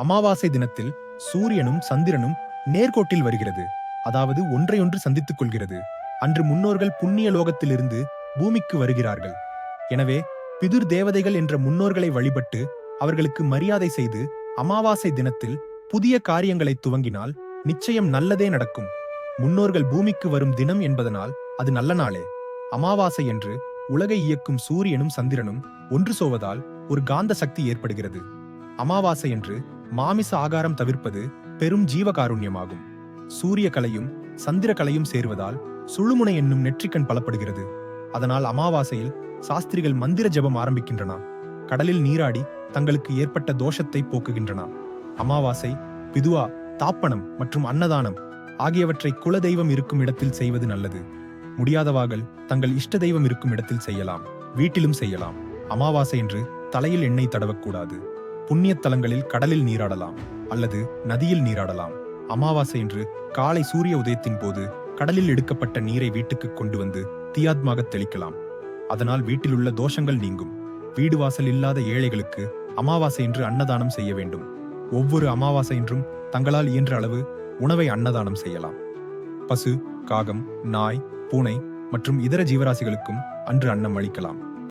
அமாவாசை தினத்தில் சூரியனும் சந்திரனும் நேர்கோட்டில் வருகிறது, அதாவது ஒன்றையொன்று சந்தித்துக் கொள்கிறது. அன்று முன்னோர்கள் புண்ணிய லோகத்திலிருந்து பூமிக்கு வருகிறார்கள். எனவே பிதுர் தேவதைகள் என்ற முன்னோர்களை வழிபட்டு அவர்களுக்கு மரியாதை செய்து அமாவாசை தினத்தில் புதிய காரியங்களை துவங்கினால் நிச்சயம் நல்லதே நடக்கும். முன்னோர்கள் பூமிக்கு வரும் தினம் என்பதனால் அது நல்ல நாளே. அமாவாசை என்று உலகை இயக்கும் சூரியனும் சந்திரனும் ஒன்று சோவதால் ஒரு காந்த சக்தி ஏற்படுகிறது. அமாவாசை என்று மாமிச ஆகாரம் தவிர்ப்பது பெரும் ஜீவகாருண்யமாகும். சூரிய கலையும் சந்திர கலையும் சேர்வதால் சுழுமுனை என்னும் நெற்றிக்கண் பலப்படுகிறது. அதனால் அமாவாசையில் சாஸ்திரிகள் மந்திர ஜபம் ஆரம்பிக்கின்றன. கடலில் நீராடி தங்களுக்கு ஏற்பட்ட தோஷத்தை போக்குகின்றன. அமாவாசை பிதுவா, தாப்பனம் மற்றும் அன்னதானம் ஆகியவற்றை குல தெய்வம் இருக்கும் இடத்தில் செய்வது நல்லது. முடியாதவார்கள் தங்கள் இஷ்ட தெய்வம் இருக்கும் இடத்தில் செய்யலாம், வீட்டிலும் செய்யலாம். அமாவாசை என்று தலையில் எண்ணெய் தடவக்கூடாது. புண்ணிய தலங்களில் கடலில் நீராடலாம் அல்லது நதியில் நீராடலாம். அமாவாசை என்று காலை சூரிய உதயத்தின் போது கடலில் எடுக்கப்பட்ட நீரை வீட்டுக்கு கொண்டு வந்து தீயாத்மாக தெளிக்கலாம். அதனால் வீட்டிலுள்ள தோஷங்கள் நீங்கும். வீடு வாசல் இல்லாத ஏழைகளுக்கு அமாவாசை என்று அன்னதானம் செய்ய வேண்டும். ஒவ்வொரு அமாவாசை என்றும் தங்களால் இயன்ற அளவு உணவை அன்னதானம் செய்யலாம். பசு, காகம், நாய், பூனை மற்றும் இதர ஜீவராசிகளுக்கும் அன்று அன்னம் அளிக்கலாம்.